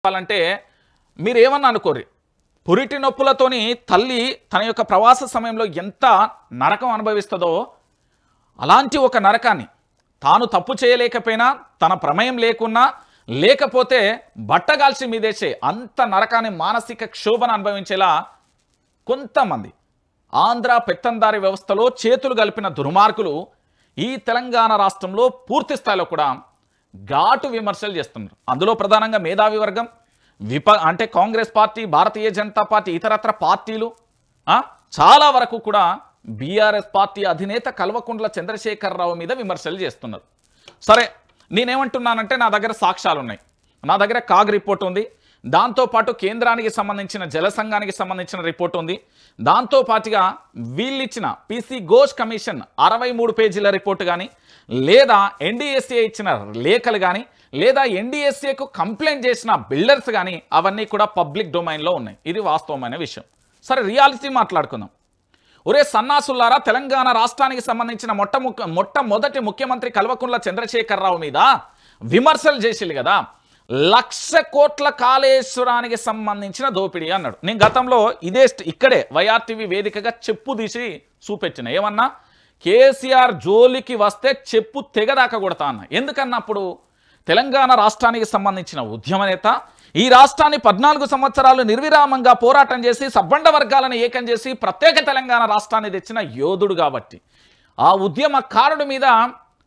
చెప్పాలంటే మీరేమన్నా అనుకోర్రి పురిటి నొప్పులతోని తల్లి తన యొక్క ప్రవాస సమయంలో ఎంత నరకం అనుభవిస్తుందో అలాంటి ఒక నరకాన్ని తాను తప్పు చేయలేకపోయినా తన ప్రమేయం లేకున్నా లేకపోతే బట్టగాల్చి మీదేసే అంత నరకాన్ని మానసిక క్షోభను అనుభవించేలా కొంతమంది ఆంధ్ర పెత్తందారి వ్యవస్థలో చేతులు కలిపిన దుర్మార్గులు ఈ తెలంగాణ రాష్ట్రంలో పూర్తి స్థాయిలో కూడా ఘాటు విమర్శలు చేస్తున్నారు. అందులో ప్రధానంగా మేధావి వర్గం అంటే కాంగ్రెస్ పార్టీ, భారతీయ జనతా పార్టీ, ఇతరత్ర పార్టీలు చాలా వరకు కూడా బీఆర్ఎస్ పార్టీ అధినేత కల్వకుంట్ల చంద్రశేఖరరావు మీద విమర్శలు చేస్తున్నారు. సరే, నేనేమంటున్నానంటే నా దగ్గర సాక్ష్యాలు ఉన్నాయి, నా దగ్గర కాగ్ రిపోర్ట్ ఉంది, దాంతోపాటు కేంద్రానికి సంబంధించిన జల సంఘానికి సంబంధించిన రిపోర్ట్ ఉంది, దాంతోపాటుగా వీళ్ళిచ్చిన పీసీ ఘోష్ కమిషన్ 63 పేజీల రిపోర్ట్ కానీ లేదా ఎన్డీఎస్ఏ ఇచ్చిన లేఖలు కానీ లేదా ఎన్డీఎస్ఏకు కంప్లైంట్ చేసిన బిల్డర్స్ కానీ అవన్నీ కూడా పబ్లిక్ డొమైన్లో ఉన్నాయి. ఇది వాస్తవమైన విషయం. సరే, రియాలిటీ మాట్లాడుకుందాం. ఒరే సన్నాసులారా, తెలంగాణ రాష్ట్రానికి సంబంధించిన మొట్టమొదటి ముఖ్యమంత్రి కల్వకుంట్ల చంద్రశేఖరరావు మీద విమర్శలు చేసిల్లు కదా, 1,00,000 కోట్ల కాళేశ్వరానికి సంబంధించిన దోపిడీ అన్నాడు. నేను గతంలో ఇక్కడే వైఆర్టీవీ వేదికగా చెప్పు తీసి చూపెట్టిన, ఏమన్నా కేసీఆర్ జోలికి వస్తే చెప్పు తెగదాకా కొడతా అన్న. ఎందుకన్నప్పుడు తెలంగాణ రాష్ట్రానికి సంబంధించిన ఉద్యమ నేత, ఈ రాష్ట్రాన్ని 14 సంవత్సరాలు నిర్విరామంగా పోరాటం చేసి సబ్బండ వర్గాలను ఏకం చేసి ప్రత్యేక తెలంగాణ రాష్ట్రాన్ని తెచ్చిన యోధుడు కాబట్టి ఆ ఉద్యమకారుడి మీద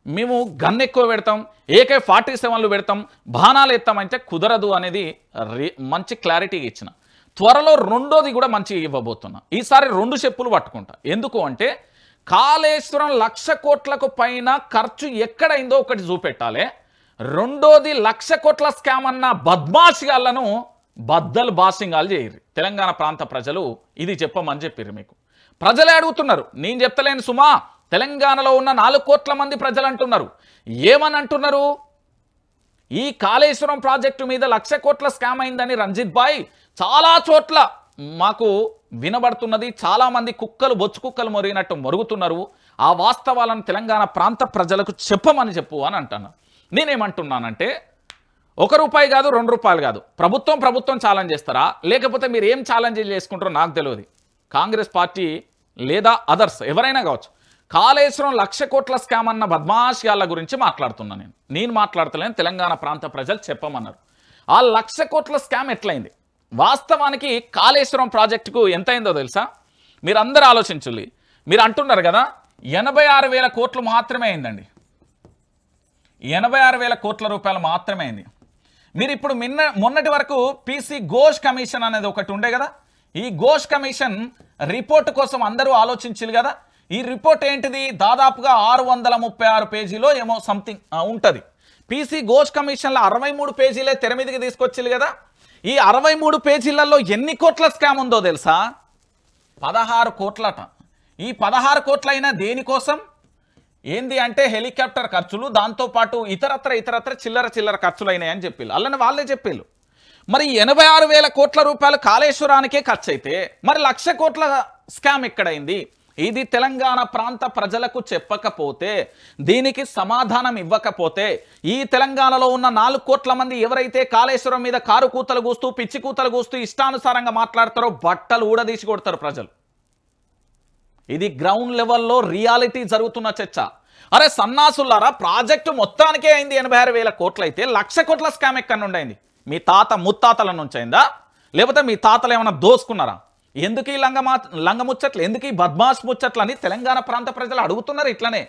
మేము గన్ ఎక్కువ పెడతాం, AK-47లు పెడతాం, బాణాలు ఎత్తామంటే కుదరదు అనేది మంచి క్లారిటీ ఇచ్చిన. త్వరలో రెండోది కూడా మంచి ఇవ్వబోతున్నా. ఈసారి 2 చెప్పులు పట్టుకుంటా. ఎందుకు అంటే కాళేశ్వరం 1,00,000 కోట్లకు పైన ఖర్చు ఎక్కడైందో ఒకటి చూపెట్టాలి. రెండోది 1,00,000 కోట్ల స్కామ్ అన్న బద్మాషిగాళ్లను బద్దలు బాసింగాలు చేయరు. తెలంగాణ ప్రాంత ప్రజలు ఇది చెప్పమని చెప్పారు. మీకు ప్రజలే అడుగుతున్నారు, నేను చెప్తలేను సుమా. తెలంగాణలో ఉన్న 4 కోట్ల మంది ప్రజలు అంటున్నారు. ఏమని అంటున్నారు? ఈ కాళేశ్వరం ప్రాజెక్టు మీద 1,00,000 కోట్ల స్కామ్ అయిందని రంజిత్ భాయ్ చాలా చోట్ల మాకు వినబడుతున్నది. చాలామంది కుక్కలు బొచ్చు కుక్కలు మొరిగినట్టు మొరుగుతున్నారు. ఆ వాస్తవాలను తెలంగాణ ప్రాంత ప్రజలకు చెప్పమని చెప్పు అని అంటున్నారు. నేనేమంటున్నానంటే ₹1 కాదు, ₹2 కాదు, ప్రభుత్వం ఛాలెంజ్ చేస్తారా, లేకపోతే మీరు ఏం ఛాలెంజ్ చేసుకుంటారో నాకు తెలియదు. కాంగ్రెస్ పార్టీ లేదా అదర్స్ ఎవరైనా కావచ్చు, కాళేశ్వరం 1,00,000 కోట్ల స్కామ్ అన్న బద్మాషియాల గురించి మాట్లాడుతున్నా. నేను మాట్లాడతలేను, తెలంగాణ ప్రాంత ప్రజలు చెప్పమన్నారు. ఆ 1,00,000 కోట్ల స్కామ్ ఎట్లయింది? వాస్తవానికి కాళేశ్వరం ప్రాజెక్టుకు ఎంత అయిందో తెలుసా? మీరు అందరూ ఆలోచించుల్లి. మీరు అంటున్నారు కదా 86,000 కోట్లు మాత్రమే అయిందండి, 86,000 కోట్ల రూపాయలు మాత్రమే అయింది. మీరు ఇప్పుడు మొన్నటి వరకు పీసీ ఘోష్ కమిషన్ అనేది ఒకటి ఉండే కదా, ఈ ఘోష్ కమిషన్ రిపోర్ట్ కోసం అందరూ ఆలోచించారు కదా. ఈ రిపోర్ట్ ఏంటిది? దాదాపుగా 636 పేజీలో ఏమో సంథింగ్ ఉంటుంది. పీసీ ఘోష్ కమిషన్లో 63 పేజీలే తెర మీదకి తీసుకొచ్చారు కదా. ఈ 63 పేజీలలో ఎన్ని కోట్ల స్కామ్ ఉందో తెలుసా? 16 కోట్లట. ఈ 16 కోట్లైనా దేనికోసం? ఏంది అంటే హెలికాప్టర్ ఖర్చులు, దాంతోపాటు ఇతరత్ర చిల్లర ఖర్చులు అయినాయని చెప్పిళ్ళు. అలానే వాళ్ళే చెప్పిళ్ళు. మరి 86,000 కోట్ల రూపాయలు కాళేశ్వరానికే ఖర్చు అయితే మరి 1,00,000 కోట్ల స్కామ్ ఎక్కడైంది? ఇది తెలంగాణ ప్రాంత ప్రజలకు చెప్పకపోతే, దీనికి సమాధానం ఇవ్వకపోతే, ఈ తెలంగాణలో ఉన్న 4 కోట్ల మంది ఎవరైతే కాళేశ్వరం మీద కారు కూతలు కూస్తూ పిచ్చి కూతలు కూస్తూ ఇష్టానుసారంగా మాట్లాడతారో బట్టలు ఊడదీసి కొడతారు ప్రజలు. ఇది గ్రౌండ్ లెవెల్లో రియాలిటీ జరుగుతున్న చర్చ. అరే సన్నాసులారా, ప్రాజెక్టు మొత్తానికే అయింది 86,000 కోట్లు అయితే 1,00,000 కోట్ల స్కామ్ ఎక్కడి నుండి అయింది? మీ తాత ముత్తాతల నుంచి అయిందా, లేకపోతే మీ తాతలు ఏమైనా దోసుకున్నారా? ఎందుకు ఈ లంగ ముచ్చట్లు, ఎందుకు ఈ బద్మాష్ ముచ్చట్లు అని తెలంగాణ ప్రాంత ప్రజలు అడుగుతున్నారు. ఇట్లనే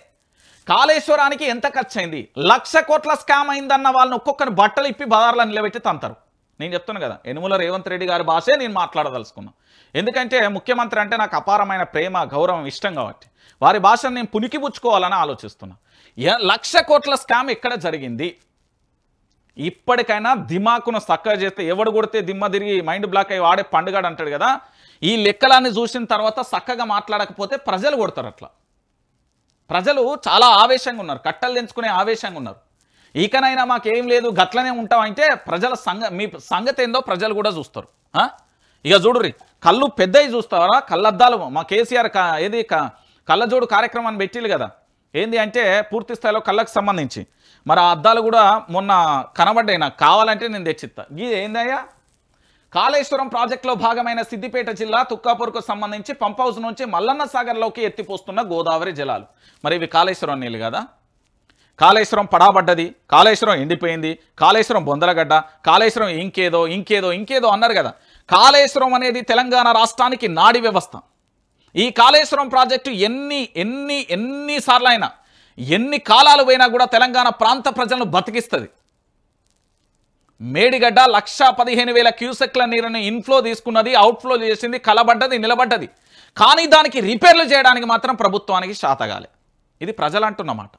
కాళేశ్వరానికి ఎంత ఖర్చు అయింది? 1,00,000 కోట్ల స్కామ్ అయిందన్న వాళ్ళని ఒక్కొక్కరి బట్టలు ఇప్పి బజార్లో నిలబెట్టి తంతారు. నేను చెప్తున్నాను కదా, యనుమల రేవంత్ రెడ్డి గారి భాషే నేను మాట్లాడదలుచుకున్నాను. ఎందుకంటే ముఖ్యమంత్రి అంటే నాకు అపారమైన ప్రేమ, గౌరవం, ఇష్టం కాబట్టి వారి భాషను నేను పునికిపుచ్చుకోవాలని ఆలోచిస్తున్నా. 1,00,000 కోట్ల స్కామ్ ఎక్కడ జరిగింది? ఇప్పటికైనా దిమాకును చక్కగా చేస్తే, ఎవడు కొడితే దిమ్మ తిరిగి మైండ్ బ్లాక్ అయ్యి వాడే పండుగాడు అంటాడు కదా, ఈ లెక్కలన్నీ చూసిన తర్వాత చక్కగా మాట్లాడకపోతే ప్రజలు కొడతారు. అట్లా ప్రజలు చాలా ఆవేశంగా ఉన్నారు, కట్టలు తెంచుకునే ఆవేశంగా ఉన్నారు. ఇకనైనా మాకేం లేదు గట్లనే ఉంటామంటే మీ సంగతి ఏందో ప్రజలు కూడా చూస్తారు. ఇక చూడుర్రి, కళ్ళు పెద్దవి చూస్తారా, కళ్ళద్దాలు మా కేసీఆర్ ఏది కళ్ళజోడు కార్యక్రమాన్ని పెట్టిళ్ళు కదా, ఏంది అంటే పూర్తి స్థాయిలో కళ్ళకు సంబంధించి మరి ఆ అద్దాలు కూడా మొన్న కనబడ్డాయి, నాకు కావాలంటే నేను తెచ్చిస్తా. ఇది ఏందయ్యా, కాళేశ్వరం ప్రాజెక్టులో భాగమైన సిద్దిపేట జిల్లా తుక్కాపూర్కు సంబంధించి పంప్ హౌస్ నుంచి మల్లన్న సాగర్లోకి ఎత్తిపోస్తున్న గోదావరి జలాలు. మరి ఇవి కాళేశ్వరం నీళ్ళు కదా. కాళేశ్వరం పడాబడ్డది, కాళేశ్వరం ఎండిపోయింది, కాళేశ్వరం బొందలగడ్డ, కాళేశ్వరం ఇంకేదో ఇంకేదో ఇంకేదో అన్నారు కదా. కాళేశ్వరం అనేది తెలంగాణ రాష్ట్రానికి నాడి వ్యవస్థ. ఈ కాళేశ్వరం ప్రాజెక్టు ఎన్నిసార్లు అయినా ఎన్ని కాలాలు పోయినా కూడా తెలంగాణ ప్రాంత ప్రజలను బతికిస్తుంది. మేడిగడ్డ 1,15,000 క్యూసెక్ల నీరుని ఇన్ఫ్లో తీసుకున్నది, అవుట్ఫ్లో చేసింది, కలబడ్డది, నిలబడ్డది. కానీ దానికి రిపేర్లు చేయడానికి మాత్రం ప్రభుత్వానికి శాతగాలే. ఇది ప్రజలు అంటున్నమాట,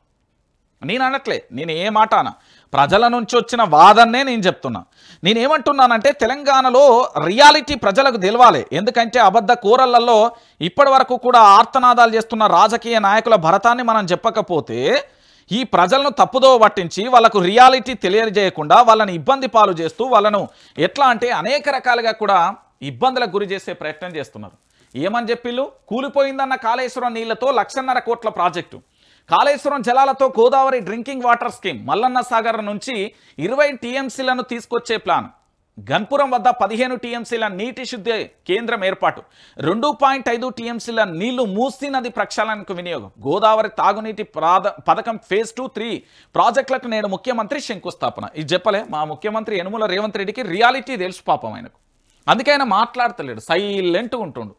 నేను అనట్లే. నేను ఏ మాట అన, ప్రజల నుంచి వచ్చిన వాదన్నే నేను చెప్తున్నా. నేనేమంటున్నానంటే తెలంగాణలో రియాలిటీ ప్రజలకు తెలవాలి. ఎందుకంటే అబద్ధ కూరలలో ఇప్పటి వరకు కూడా ఆర్తనాదాలు చేస్తున్న రాజకీయ నాయకుల భరతాన్ని మనం చెప్పకపోతే ఈ ప్రజలను తప్పుదో పట్టించి వాళ్ళకు రియాలిటీ తెలియజేయకుండా వాళ్ళని ఇబ్బంది పాలు చేస్తూ వాళ్ళను ఎట్లా అంటే అనేక రకాలుగా కూడా ఇబ్బందులకు గురి చేసే ప్రయత్నం చేస్తున్నారు. ఏమని చెప్పిళ్ళు, కూలిపోయిందన్న కాళేశ్వరం నీళ్లతో 1,50,000 కోట్ల ప్రాజెక్టు, కాళేశ్వరం జలాలతో Godavari drinking water scheme, Mallanna Sagar నుంచి 20 టీఎంసీలను తీసుకొచ్చే ప్లాన్, గన్పురం వద్ద 15 టీఎంసీల నీటి శుద్ధి కేంద్రం ఏర్పాటు, 2.5 టీఎంసీల నీళ్లు మూసీ నది ప్రక్షాళనకు వినియోగం, గోదావరి తాగునీటి పథకం ఫేజ్ 2, 3 ప్రాజెక్టులకు నేడు ముఖ్యమంత్రి శంకుస్థాపన. ఇది చెప్పలే మా ముఖ్యమంత్రి యనుమల రేవంత్ రెడ్డికి రియాలిటీ తెలుసు పాపం ఆయనకు, అందుకే ఆయన మాట్లాడతలేడు, సైలెంట్గా ఉంటుండు.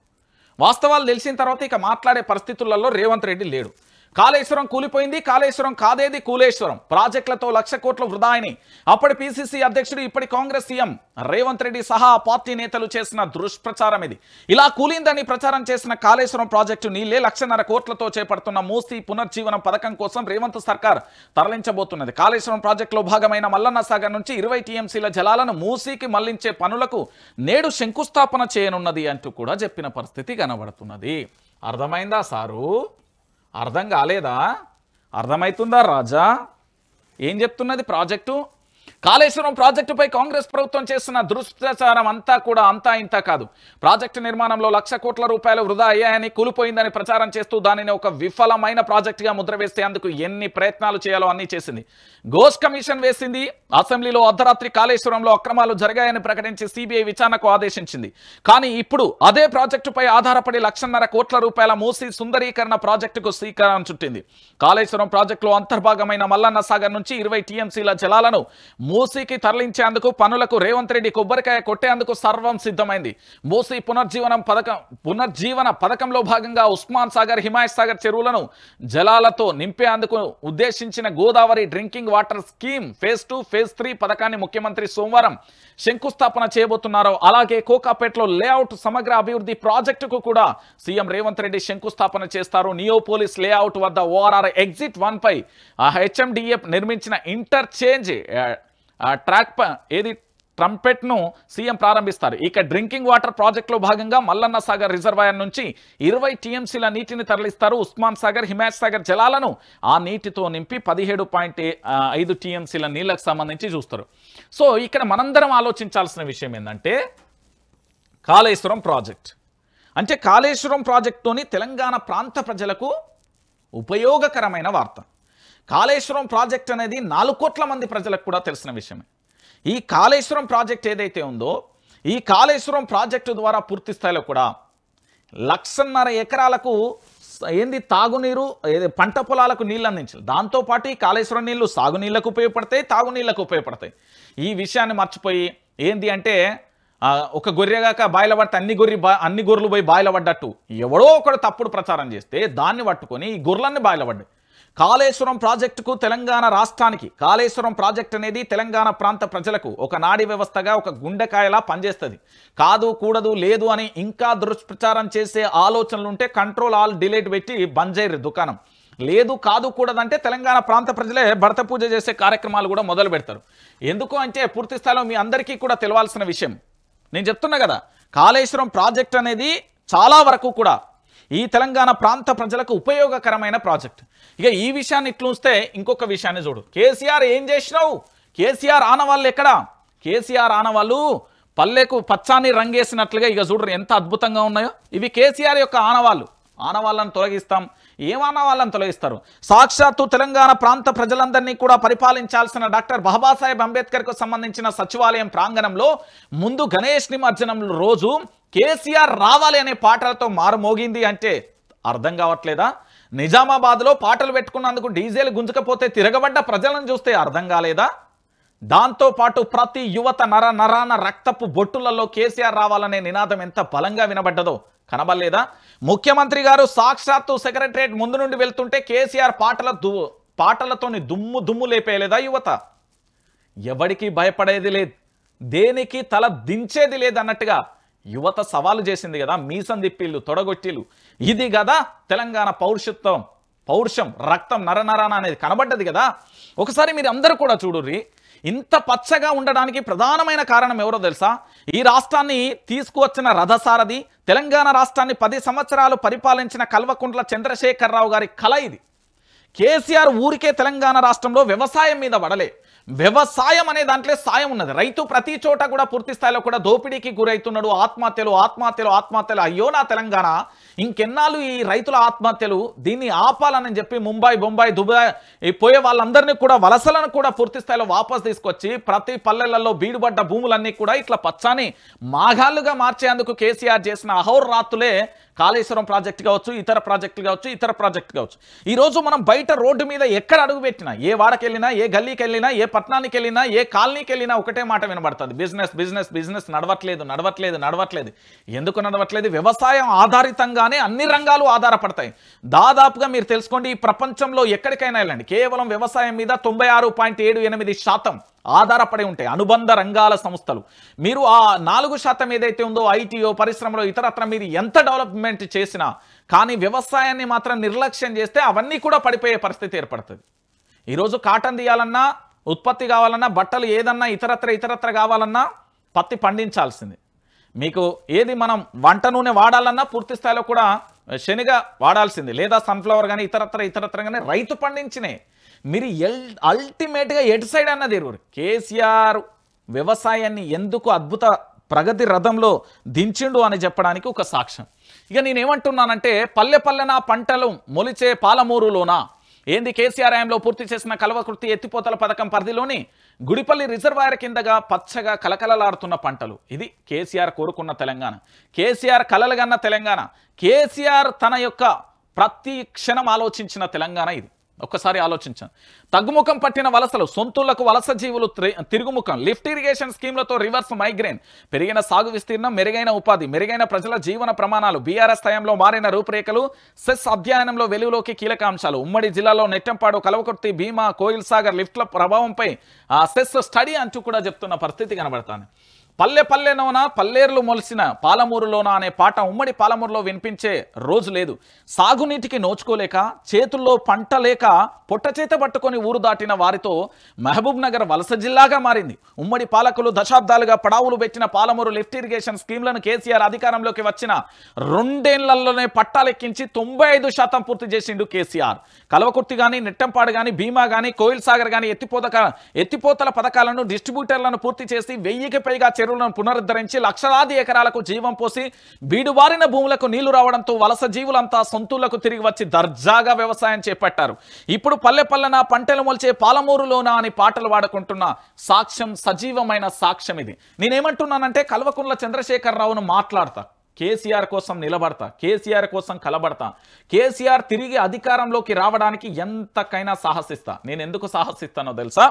వాస్తవాలు తెలిసిన తర్వాత ఇక మాట్లాడే పరిస్థితులలో రేవంత్ రెడ్డి లేడు. కాళేశ్వరం కూలిపోయింది, కాళేశ్వరం కాదేది కూలేశ్వరం, ప్రాజెక్టులతో 1,00,000 కోట్ల వృధా అయినాయి. అప్పటి పిసిసి అధ్యక్షుడు ఇప్పటి కాంగ్రెస్ సీఎం రేవంత్ రెడ్డి సహా పార్టీ నేతలు చేసిన దుష్ప్రచారం ఇది. ఇలా కూలిందని ప్రచారం చేసిన కాళేశ్వరం ప్రాజెక్టు నీళ్లే 1,50,000 కోట్లతో చేపడుతున్న మూసీ పునర్జీవనం పథకం కోసం రేవంత్ సర్కార్ తరలించబోతున్నది. కాళేశ్వరం ప్రాజెక్టులో భాగమైన మల్లన్న సాగర్ నుంచి 20 టీఎంసీల జలాలను మూసీకి మళ్లించే పనులకు నేడు శంకుస్థాపన చేయనున్నది అంటూ కూడా చెప్పిన పరిస్థితి కనబడుతున్నది. అర్థమైందా సారు? అర్థం కాలేదా? అర్థమవుతుందా రాజా? ఏం చెప్తున్నది ప్రాజెక్టు? కాళేశ్వరం ప్రాజెక్టుపై కాంగ్రెస్ ప్రభుత్వం చేస్తున్న దుష్ప్రచారం అంతా కూడా అంతా ఇంత కాదు. ప్రాజెక్టు నిర్మాణంలో 1,00,000 కోట్ల రూపాయలు వృధా అయ్యాయని, కూలిపోయిందని ప్రచారం చేస్తూ దానిని ఒక విఫలమైన ప్రాజెక్టుగా ముద్ర వేస్తే అందుకు ఎన్ని ప్రయత్నాలు చేయాలో అన్నీ చేసింది. ఘోష్ కమిషన్ వేసింది. అసెంబ్లీలో అర్ధరాత్రి కాళేశ్వరంలో అక్రమాలు జరిగాయని ప్రకటించి సిబిఐ విచారణకు ఆదేశించింది. కానీ ఇప్పుడు అదే ప్రాజెక్టుపై ఆధారపడి 1,50,000 కోట్ల రూపాయల మూసీ సుందరీకరణ ప్రాజెక్టుకు శ్రీకారం చుట్టింది. కాళేశ్వరం ప్రాజెక్టులో అంతర్భాగమైన మల్లన్న సాగర్ నుంచి 20 టీఎంసీల జలాలను మూసీకి తరలించేందుకు పనులకు రేవంత్ రెడ్డి కొబ్బరికాయ కొట్టేందుకు సర్వం సిద్ధమైంది. మూసీ పునర్జీవన పథకంలో భాగంగా ఉస్మాన్ సాగర్, హిమాయత్ సాగర్ చెరువులను జలాలతో నింపేందుకు ఉద్దేశించిన Godavari drinking water scheme phase 2, phase 3 పథకాన్ని ముఖ్యమంత్రి సోమవారం శంకుస్థాపన చేయబోతున్నారు. అలాగే కోకాపేటలో లేఅవుట్ సమగ్ర అభివృద్ధి ప్రాజెక్టుకు కూడా సీఎం రేవంత్ రెడ్డి శంకుస్థాపన చేస్తారు. నియోపోలిస్ లేఅవుట్ వద్ద ఓఆర్ఆర్ ఎగ్జిట్ 1 పై హెచ్ఎండిఏ నిర్మించిన ఇంటర్చేంజ్ ట్రాక్ ఏది ట్రంపెట్ను సీఎం ప్రారంభిస్తారు. ఇక డ్రింకింగ్ వాటర్ ప్రాజెక్టులో భాగంగా మల్లన్న సాగర్ రిజర్వాయర్ నుంచి 20 టీఎంసీల నీటిని తరలిస్తారు. ఉస్మాన్ సాగర్, హిమాయత్ సాగర్ జలాలను ఆ నీటితో నింపి 17.5 టీఎంసీల నీళ్లకు సంబంధించి చూస్తారు. సో ఇక్కడ మనందరం ఆలోచించాల్సిన విషయం ఏంటంటే కాళేశ్వరం ప్రాజెక్ట్ అంటే కాళేశ్వరం ప్రాజెక్టుతోని తెలంగాణ ప్రాంత ప్రజలకు ఉపయోగకరమైన వార్త. కాళేశ్వరం ప్రాజెక్ట్ అనేది 4 కోట్ల మంది ప్రజలకు కూడా తెలిసిన విషయమే. ఈ కాళేశ్వరం ప్రాజెక్ట్ ఏదైతే ఉందో ఈ కాళేశ్వరం ప్రాజెక్టు ద్వారా పూర్తి స్థాయిలో కూడా 1,50,000 ఎకరాలకు ఏంది తాగునీరు, పంట పొలాలకు నీళ్ళు అందించాలి. దాంతోపాటు ఈ కాళేశ్వరం నీళ్లు సాగునీళ్లకు ఉపయోగపడతాయి, తాగునీళ్లకు ఉపయోగపడతాయి. ఈ విషయాన్ని మర్చిపోయి ఏంది అంటే ఒక గొర్రెగాక బాయిల పడితే అన్ని గొర్రెలు పోయి బాయిల పడ్డట్టు ఎవడో ఒకడు తప్పుడు ప్రచారం చేస్తే దాన్ని పట్టుకొని ఈ గొర్రెలన్నీ బాయిల పడ్డాయి. కాళేశ్వరం ప్రాజెక్టుకు తెలంగాణ రాష్ట్రానికి కాళేశ్వరం ప్రాజెక్ట్ అనేది తెలంగాణ ప్రాంత ప్రజలకు ఒక నాడీ వ్యవస్థగా ఒక గుండెకాయలా పనిచేస్తుంది. కాదు కూడదు లేదు అని ఇంకా దుష్ప్రచారం చేసే ఆలోచనలు ఉంటే కంట్రోల్ ఆల్ డిలీట్ పెట్టి బంద్ చేయరు దుకాణం. లేదు కాదు కూడదంటే తెలంగాణ ప్రాంత ప్రజలే భరత పూజ చేసే కార్యక్రమాలు కూడా మొదలు పెడతారు. ఎందుకు అంటే పూర్తి స్థాయిలో మీ అందరికీ కూడా తెలవాల్సిన విషయం నేను చెప్తున్నా కదా, కాళేశ్వరం ప్రాజెక్ట్ అనేది చాలా వరకు కూడా ఈ తెలంగాణ ప్రాంత ప్రజలకు ఉపయోగకరమైన ప్రాజెక్ట్. ఇక ఈ విషయాన్ని ఇట్లుస్తే ఇంకొక విషయాన్ని చూడు. కేసీఆర్ ఏం చేసినావు? కేసీఆర్ ఆనవాళ్ళు ఎక్కడ? కేసీఆర్ ఆనవాళ్ళు పల్లెకు పచ్చాన్ని రంగేసినట్లుగా ఇక చూడరు ఎంత అద్భుతంగా ఉన్నాయో. ఇవి కేసీఆర్ యొక్క ఆనవాళ్ళు. ఆనవాళ్ళను తొలగిస్తాం, ఏమన్నా వాళ్ళంతలో ఇస్తారు. సాక్షాత్తు తెలంగాణ ప్రాంత ప్రజలందరినీ కూడా పరిపాలించాల్సిన డాక్టర్ బాబాసాహెబ్ అంబేద్కర్కు సంబంధించిన సచివాలయం ప్రాంగణంలో ముందు గణేష్ నిమజ్జనం రోజు కేసీఆర్ రావాలి అనే పాటలతో మారుమోగింది అంటే అర్థం కావట్లేదా? నిజామాబాద్లో పాటలు పెట్టుకున్నందుకు డీజేలు గుంజుకపోతే తిరగబడ్డ ప్రజలను చూస్తే అర్థం కాలేదా? దాంతోపాటు ప్రతి యువత నరాన రక్తపు బొట్టులలో కేసీఆర్ రావాలనే నినాదం ఎంత బలంగా వినబడ్డదో కనబడలేదా? ముఖ్యమంత్రి గారు సాక్షాత్తు సెక్రటరియట్ ముందు నుండి వెళ్తుంటే కేసీఆర్ పాటలతోని దుమ్ము లేపేయలేదా యువత? ఎవరికి భయపడేది లేదు, దేనికి తల దించేది లేదన్నట్టుగా యువత సవాలు చేసింది కదా. మీసం దిప్పిళ్ళు, తొడగొట్టిళ్ళు, ఇది కదా తెలంగాణ పౌరుషం, రక్తం నరనరాన అనేది కనబడ్డది కదా. ఒకసారి మీరు అందరూ కూడా చూడుర్రి, ఇంత పచ్చగా ఉండడానికి ప్రధానమైన కారణం ఎవరో తెలుసా? ఈ రాష్ట్రాన్ని తీసుకువచ్చిన రథసారథి, తెలంగాణ రాష్ట్రాన్ని 10 సంవత్సరాలు పరిపాలించిన కల్వకుంట్ల చంద్రశేఖరరావు గారి కళ ఇది. కేసీఆర్ ఊరికే తెలంగాణ రాష్ట్రంలో వ్యవసాయం మీద పడలే. వ్యవసాయం అనే దాంట్లో సాయం ఉన్నది. రైతు ప్రతి చోట కూడా పూర్తి స్థాయిలో కూడా దోపిడీకి గురవుతున్నాడు. ఆత్మహత్యలు. అయ్యో నా తెలంగాణ, ఇంకెన్నాళ్ళు ఈ రైతుల ఆత్మహత్యలు, దీన్ని ఆపాలని చెప్పి ముంబై, బొంబాయి, దుబాయ్ పోయే వాళ్ళందరినీ కూడా, వలసలను కూడా పూర్తి స్థాయిలో వాపస్ తీసుకొచ్చి ప్రతి పల్లెలలో బీడుబడ్డ భూములన్నీ కూడా ఇట్లా పచ్చని మాగాళ్ళుగా మార్చేందుకు కేసీఆర్ చేసిన అహోరాత్రులే కాళేశ్వరం ప్రాజెక్టు కావచ్చు, ఇతర ప్రాజెక్టు కావచ్చు. ఈరోజు మనం బయట రోడ్డు మీద ఎక్కడ అడుగు పెట్టినా, ఏ వాడకి వెళ్ళినా, ఏ గల్లీకి వెళ్ళినా, ఏ పట్టణానికి వెళ్ళినా, ఏ కాలనీకి వెళ్ళినా ఒకటే మాట వినబడుతుంది: బిజినెస్ నడవట్లేదు. ఎందుకు నడవట్లేదు? వ్యవసాయం ఆధారితంగానే అన్ని రంగాలు ఆధారపడతాయి. దాదాపుగా మీరు తెలుసుకోండి, ఈ ప్రపంచంలో ఎక్కడికైనా వెళ్ళండి, కేవలం వ్యవసాయం మీద 96.78% ఆధారపడి ఉంటాయి అనుబంధ రంగాల సంస్థలు. మీరు ఆ 4% ఏదైతే ఉందో ఐటీఓ, పరిశ్రమలో, ఇతరత్ర మీరు ఎంత డెవలప్మెంట్ చేసినా కానీ వ్యవసాయాన్ని మాత్రం నిర్లక్ష్యం చేస్తే అవన్నీ కూడా పడిపోయే పరిస్థితి ఏర్పడుతుంది. ఈరోజు కాటన్ తీయాలన్నా, ఉత్పత్తి కావాలన్నా, బట్టలు ఏదన్నా ఇతరత్ర కావాలన్నా పత్తి పండించాల్సింది. మీకు ఏది మనం వంట నూనె వాడాలన్నా పూర్తి స్థాయిలో కూడా శనగ వాడాల్సింది, లేదా సన్ఫ్లవర్ కానీ ఇతరత్ర కానీ రైతు పండించినే. మీరు అల్టిమేట్గా ఎటు సైడ్ అన్నది ఎరువురు. కేసీఆర్ వ్యవసాయాన్ని ఎందుకు అద్భుత ప్రగతి రథంలో దించిండు అని చెప్పడానికి ఒక సాక్ష్యం. ఇక నేనేమంటున్నానంటే, పల్లెన పంటలు మొలిచే పాలమూరులోనా ఏంది కేసీఆర్ హయాంలో పూర్తి చేసిన కల్వకుర్తి ఎత్తిపోతల పథకం పరిధిలోని గుడిపల్లి రిజర్వాయర్ కిందగా పచ్చగా కలకలలాడుతున్న పంటలు. ఇది కేసీఆర్ కోరుకున్న తెలంగాణ, కేసీఆర్ కలలుగన్న తెలంగాణ, కేసీఆర్ తన యొక్క ప్రతి క్షణం ఆలోచించిన తెలంగాణ ఇది. ఒక్కసారి ఆలోచించాను. తగ్గుముఖం పట్టిన వలసలు, సొంతూళ్లకు వలస జీవులు తిరుగుముఖం, లిఫ్ట్ ఇరిగేషన్ స్కీమ్లతో రివర్స్ మైగ్రేన్, పెరిగిన సాగు విస్తీర్ణం, మెరుగైన ఉపాధి, మెరుగైన ప్రజల జీవన ప్రమాణాలు, బీఆర్ఎస్ స్థాయంలో మారిన రూపురేఖలు, సెస్ అధ్యయనంలో వెలుగులోకి కీలక అంశాలు. ఉమ్మడి జిల్లాలో నెట్టంపాడు, కల్వకుర్తి, భీమా, కోయిల్ సాగర్ లిఫ్ట్ల ప్రభావంపై సెస్ స్టడీ అంటూ కూడా చెప్తున్న పరిస్థితి కనబడుతుంది. పల్లెనోనా పల్లేర్లు మొలిసిన పాలమూరులోనా అనే పాట ఉమ్మడి పాలమూరులో వినిపించే రోజు లేదు. సాగునీటికి నోచుకోలేక, చేతుల్లో పంట లేక పొట్ట చేత పట్టుకొని ఊరు దాటిన వారితో మహబూబ్ నగర్ వలస జిల్లాగా మారింది. ఉమ్మడి పాలకులు దశాబ్దాలుగా పడావులు పెట్టిన పాలమూరు లిఫ్ట్ ఇరిగేషన్ స్కీమ్లను కేసీఆర్ అధికారంలోకి వచ్చిన 2 ఏళ్లలోనే పట్టాలెక్కించి 95% పూర్తి చేసిండు కేసీఆర్. కల్వకుర్తి కానీ, నెట్టంపాడు కానీ, భీమా కానీ, కోయిల్ సాగర్ కానీ ఎత్తిపోతల పథకాలను, డిస్ట్రిబ్యూటర్లను పూర్తి చేసి 1000కి పైగా చెరువులను పునరుద్ధరించి లక్షలాది ఎకరాలకు జీవం పోసి బీడుబారిన భూములకు నీళ్లు రావడంతో వలస జీవులంతా సొంతూళ్లకు తిరిగి వచ్చి దర్జాగా వ్యవసాయం చేపట్టారు. ఇప్పుడు పల్లెన పంటలు మొలిచే పాలమూరులోనా అని పాటలు పాడుకుంటున్న సాక్ష్యం, సజీవమైన సాక్ష్యం ఇది. నేనేమంటున్నానంటే, కల్వకుంట్ల చంద్రశేఖరరావును మాట్లాడతా, కేసీఆర్ కోసం నిలబడతా, కేసీఆర్ కోసం కలబడతా, కేసీఆర్ తిరిగి అధికారంలోకి రావడానికి ఎంతకైనా సాహసిస్తా. నేను ఎందుకు సాహసిస్తానో తెలుసా?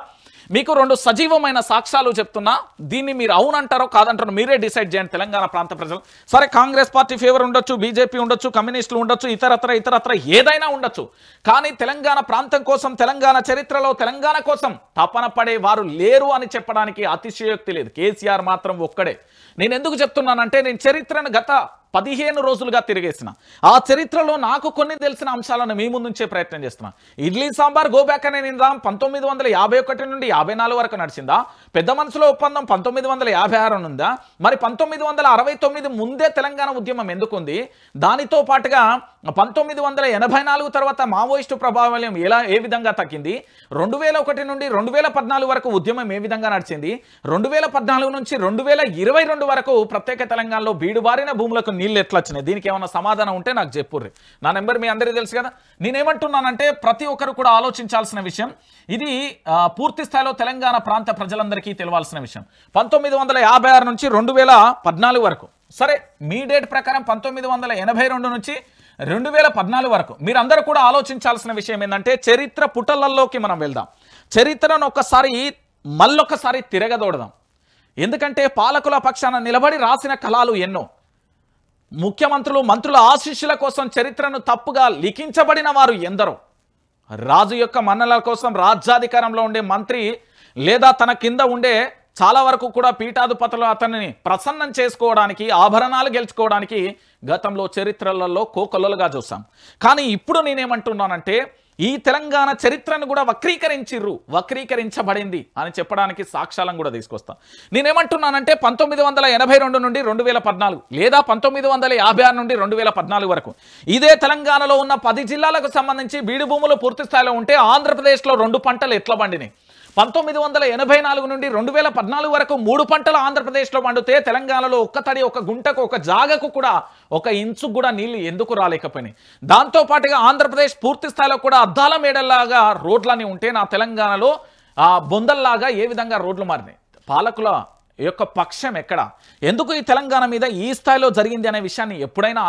మీకు 2 సజీవమైన సాక్ష్యాలు చెప్తున్నా. దీన్ని మీరు అవునంటారో కాదంటారో మీరే డిసైడ్ చేయండి తెలంగాణ ప్రాంత ప్రజలు. సరే, కాంగ్రెస్ పార్టీ ఫేవర్ ఉండొచ్చు, బీజేపీ ఉండొచ్చు, కమ్యూనిస్టులు ఉండొచ్చు, ఇతరత్ర ఏదైనా ఉండొచ్చు. కానీ తెలంగాణ ప్రాంతం కోసం, తెలంగాణ చరిత్రలో తెలంగాణ కోసం తపన పడే వారు లేరు అని చెప్పడానికి అతిశయోక్తి లేదు. కేసీఆర్ మాత్రం ఒక్కడే. నేను ఎందుకు చెప్తున్నానంటే, నేను చరిత్రను గత 15 రోజులుగా తిరిగేసిన, ఆ చరిత్రలో నాకు కొన్ని తెలిసిన అంశాలను మీ ముందుంచే ప్రయత్నం చేస్తున్నా. ఇడ్లీ సాంబార్ గోబ్యాక్ అనే నిందాం 1951 నుండి 54 వరకు నడిచిందా? పెద్ద మనసుల ఒప్పందం 1956 నుందా? మరి 1969 ముందే తెలంగాణ ఉద్యమం ఎందుకుంది? దానితో పాటుగా 1984 తర్వాత మావోయిస్టు ప్రభావం ఏ విధంగా తగ్గింది? 2001 నుండి 2014 వరకు ఉద్యమం ఏ విధంగా నడిచింది? 2014 నుంచి 2022 వరకు ప్రత్యేక తెలంగాణలో బీడుబారిన భూములకు నీళ్ళు ఎట్లా వచ్చినాయి, దీనికి ఏమైనా సమాధానం ఉంటే నాకు చెప్పుర్రి. నా నెంబర్ మీ అందరికీ తెలుసు కదా. నేనేమంటున్నానంటే ప్రతి ఒక్కరు కూడా ఆలోచించాల్సిన విషయం ఇది, పూర్తి స్థాయిలో తెలంగాణ ప్రాంత ప్రజలందరికీ తెలవాల్సిన విషయం. 1956 నుంచి 2014 వరకు, సరే మీ డేట్ ప్రకారం 1982 నుంచి 2014 వరకు మీరందరూ కూడా ఆలోచించాల్సిన విషయం ఏంటంటే, చరిత్ర పుటలల్లోకి మనం వెళ్దాం. చరిత్రను ఒక్కసారి మళ్ళొక్కసారి తిరగదోడదాం. ఎందుకంటే పాలకుల పక్షాన నిలబడి రాసిన కళలు ఎన్నో, ముఖ్యమంత్రులు మంత్రుల ఆశీస్సుల కోసం చరిత్రను తప్పుగా లిఖించబడిన వారు ఎందరో, రాజు యొక్క మన్నల కోసం రాజ్యాధికారంలో ఉండే మంత్రి లేదా తన కింద ఉండే చాలా వరకు కూడా పీఠాధిపతులు అతన్ని ప్రసన్నం చేసుకోవడానికి, ఆభరణాలు గెలుచుకోవడానికి గతంలో చరిత్రలలో కోకొల్లలుగా చూసాం. కానీ ఇప్పుడు నేనేమంటున్నానంటే, ఈ తెలంగాణ చరిత్రను కూడా వక్రీకరించబడింది అని చెప్పడానికి సాక్ష్యాలను కూడా తీసుకొస్తా. నేనేమంటున్నానంటే 1982 నుండి 2014 లేదా 1956 నుండి 2014 వరకు ఇదే తెలంగాణలో ఉన్న 10 జిల్లాలకు సంబంధించి బీడు భూములు పూర్తి స్థాయిలో ఉంటే ఆంధ్రప్రదేశ్లో 2 పంటలు ఎట్లా పండినాయి? 1984 నుండి 2014 వరకు 3 పంటలు ఆంధ్రప్రదేశ్లో పండితే తెలంగాణలో ఒక్క తడి, ఒక గుంటకు, ఒక జాగకు కూడా, ఒక ఇంచు కూడా నీళ్లు ఎందుకు రాలేకపోయినాయి? దాంతోపాటుగా ఆంధ్రప్రదేశ్ పూర్తి స్థాయిలో కూడా అద్దాల మేడల్లాగా రోడ్లని ఉంటే నా తెలంగాణలో బొందల్లాగా ఏ విధంగా రోడ్లు మారినాయి? పాలకుల యొక్క పక్షం ఎక్కడ? ఎందుకు ఈ తెలంగాణ మీద ఈ స్థాయిలో జరిగింది అనే విషయాన్ని ఎప్పుడైనా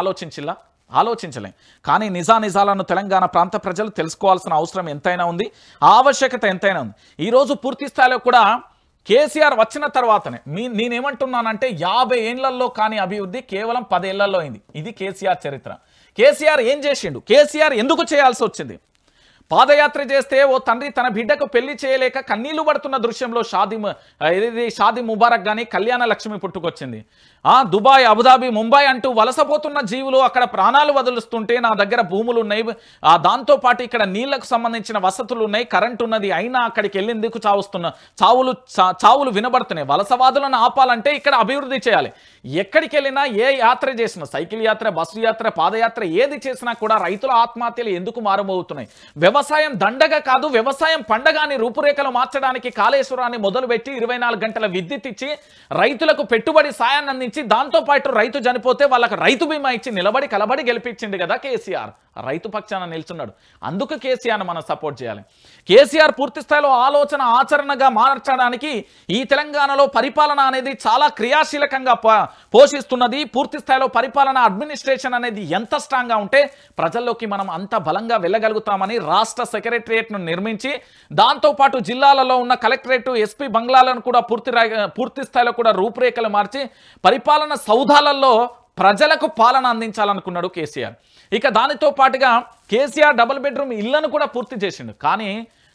ఆలోచించలేం. కానీ నిజాలను తెలంగాణ ప్రాంత ప్రజలు తెలుసుకోవాల్సిన అవసరం ఎంతైనా ఉంది, ఆవశ్యకత ఎంతైనా ఉంది. ఈరోజు పూర్తి స్థాయిలో కూడా కేసీఆర్ వచ్చిన తర్వాతనే నేనేమంటున్నానంటే 50 ఏళ్లలో కానీ అభివృద్ధి కేవలం 10 ఏళ్లలో అయింది. ఇది కేసీఆర్ చరిత్ర. కేసీఆర్ ఏం చేసిండు? కేసీఆర్ ఎందుకు చేయాల్సి వచ్చింది? పాదయాత్ర చేస్తే ఓ తండ్రి తన బిడ్డకు పెళ్లి చేయలేక కన్నీళ్లు పడుతున్న దృశ్యంలో షాదీ ముబారక్ కానీ కళ్యాణ లక్ష్మి పుట్టుకొచ్చింది. దుబాయ్, అబుదాబి, ముంబై అంటూ వలసపోతున్న జీవులు అక్కడ ప్రాణాలు వదులుస్తుంటే నా దగ్గర భూములు ఉన్నాయి, దాంతోపాటు ఇక్కడ నీళ్లకు సంబంధించిన వసతులు ఉన్నాయి, కరెంట్ ఉన్నది, అయినా అక్కడికి వెళ్ళేందుకు చావులు వినబడుతున్నాయి. వలసవాదులను ఆపాలంటే ఇక్కడ అభివృద్ధి చేయాలి. ఎక్కడికి వెళ్ళినా, ఏ యాత్ర చేసినా, సైకిల్ యాత్ర, బస్సు యాత్ర, పాదయాత్ర ఏది చేసినా కూడా రైతుల ఆత్మహత్యలు ఎందుకు మారుమవుతున్నాయి? వ్యవసాయం దండగా కాదు, వ్యవసాయం పండగాని రూపురేఖలు మార్చడానికి కాళేశ్వరాన్ని మొదలుపెట్టి 24 గంటల విద్యుత్ ఇచ్చి రైతులకు పెట్టుబడి సాయాన్ని అందించి, దాంతోపాటు రైతు చనిపోతే వాళ్ళకు రైతు బీమా ఇచ్చి నిలబడి కలబడి గెలిపించింది కదా కేసీఆర్. రైతు పక్షాన నిల్చున్నాడు. అందుకు కేసీఆర్ను మనం సపోర్ట్ చేయాలి. కేసీఆర్ పూర్తి స్థాయిలో ఆలోచన ఆచరణగా మార్చడానికి ఈ తెలంగాణలో పరిపాలన అనేది చాలా క్రియాశీలకంగా పోషిస్తున్నది. పూర్తి స్థాయిలో పరిపాలన అడ్మినిస్ట్రేషన్ అనేది ఎంత స్ట్రాంగ్గా ఉంటే ప్రజల్లోకి మనం అంత బలంగా వెళ్ళగలుగుతామని రాష్ట్ర సెక్రటరియట్ను నిర్మించి, దాంతోపాటు జిల్లాలలో ఉన్న కలెక్టరేట్, ఎస్పీ బంగ్లాలను కూడా పూర్తి స్థాయిలో కూడా రూపురేఖలు మార్చి పరిపాలన సౌధాలలో ప్రజలకు పాలన అందించాలనుకున్నాడు కేసీఆర్. ఇక దానితో పాటుగా కేసీఆర్ డబుల్ బెడ్రూమ్ ఇళ్లను కూడా పూర్తి చేసిండు. కానీ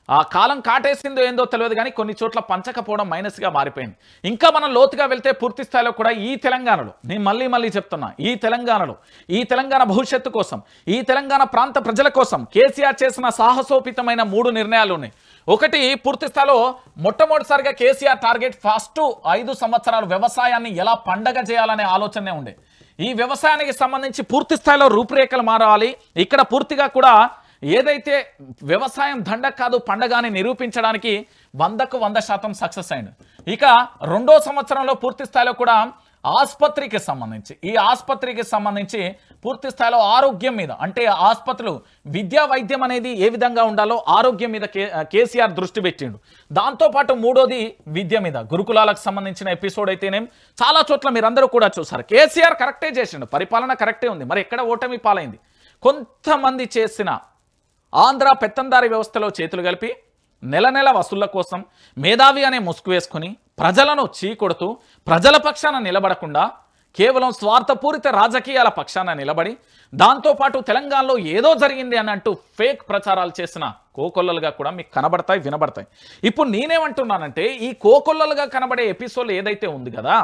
ఆ కాలం కాటేసిందో ఏందో తెలియదు, కానీ కొన్ని చోట్ల పంచకపోవడం మైనస్గా మారిపోయింది. ఇంకా మనం లోతుగా వెళ్తే పూర్తి స్థాయిలో కూడా ఈ తెలంగాణలో, నేను మళ్ళీ చెప్తున్నా, ఈ తెలంగాణ భవిష్యత్తు కోసం, ఈ తెలంగాణ ప్రాంత ప్రజల కోసం కేసీఆర్ చేసిన సాహసోపితమైన 3 నిర్ణయాలు ఉన్నాయి. ఒకటి, పూర్తి స్థాయిలో మొట్టమొదటిసారిగా కేసీఆర్ టార్గెట్ ఫస్ట్ 5 సంవత్సరాలు వ్యవసాయాన్ని ఎలా పండగ చేయాలనే ఆలోచనే ఉండే. ఈ వ్యవసాయానికి సంబంధించి పూర్తి స్థాయిలో రూపురేఖలు మారాలి. ఇక్కడ పూర్తిగా కూడా ఏదైతే వ్యవసాయం దండ కాదు పండగాని నిరూపించడానికి 100కు 100% సక్సెస్ అయింది. ఇక రెండో సంవత్సరంలో పూర్తి స్థాయిలో కూడా ఆసుపత్రికి సంబంధించి పూర్తి స్థాయిలో ఆరోగ్యం మీద, అంటే ఆసుపత్రులు, విద్యా వైద్యం అనేది ఏ విధంగా ఉండాలో ఆరోగ్యం మీద కేసీఆర్ దృష్టి పెట్టిండు. దాంతోపాటు మూడోది విద్య మీద, గురుకులాలకు సంబంధించిన ఎపిసోడ్ అయితేనేం చాలా చోట్ల మీరందరూ కూడా చూసారు. కేసీఆర్ కరెక్టే చేసిండు, పరిపాలన కరెక్టే ఉంది, మరి ఎక్కడ ఓటమి పాలైంది? కొంతమంది చేసిన ఆంధ్ర పెత్తందారి వ్యవస్థలో చేతులు కలిపి నెల వసూళ్ల కోసం మేధావి అనే ముసుగు వేసుకుని ప్రజలను చీకొడుతూ ప్రజల పక్షాన నిలబడకుండా కేవలం స్వార్థపూరిత రాజకీయాల పక్షాన నిలబడి, దాంతోపాటు తెలంగాణలో ఏదో జరిగింది అని అంటూ ఫేక్ ప్రచారాలు చేసిన కోకొల్లలుగా కూడా మీకు కనబడతాయి, వినబడతాయి. ఇప్పుడు నేనేమంటున్నానంటే, ఈ కోకొల్లలుగా కనబడే ఎపిసోడ్ ఏదైతే ఉంది కదా,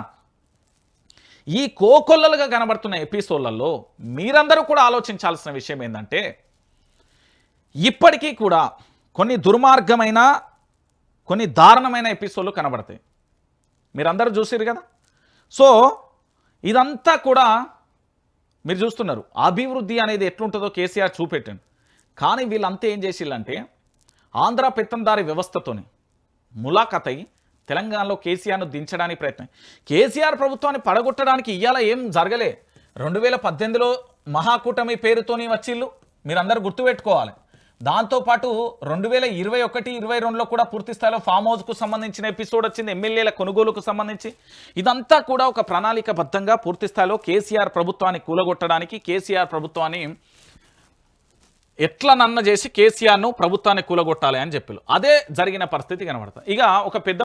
ఈ కోకొల్లలుగా కనబడుతున్న ఎపిసోడ్లలో మీరందరూ కూడా ఆలోచించాల్సిన విషయం ఏంటంటే, ఇప్పటికీ కూడా కొన్ని దుర్మార్గమైన, కొన్ని దారుణమైన ఎపిసోడ్లు కనబడతాయి. మీరందరూ చూసిరు కదా. సో ఇదంతా కూడా మీరు చూస్తున్నారు. అభివృద్ధి అనేది ఎట్లుంటుందో కేసీఆర్ చూపెట్టాను. కానీ వీళ్ళంతా ఏం చేసిల్లంటే, ఆంధ్ర పెత్తందారి వ్యవస్థతోని ములాఖత్ అయి తెలంగాణలో కేసీఆర్ను దించడానికి ప్రయత్నం. కేసీఆర్ ప్రభుత్వాన్ని పడగొట్టడానికి ఇవాళ ఏం జరగలే. 2018లో మహాకూటమి పేరుతోని వచ్చిళ్ళు, మీరందరూ గుర్తుపెట్టుకోవాలి. దాంతోపాటు 2021-22లో కూడా పూర్తి స్థాయిలో ఫామ్ హౌస్కు సంబంధించిన ఎపిసోడ్ వచ్చింది, ఎమ్మెల్యేల కొనుగోలుకు సంబంధించి. ఇదంతా కూడా ఒక ప్రణాళికబద్ధంగా పూర్తి స్థాయిలో కేసీఆర్ ప్రభుత్వాన్ని కూలగొట్టడానికి, కేసీఆర్ ప్రభుత్వాన్ని ఎట్లా నన్న చేసి కేసీఆర్ను ప్రభుత్వాన్ని కూలగొట్టాలి అని చెప్పారు. అదే జరిగిన పరిస్థితి కనబడుతుంది. ఇక ఒక పెద్ద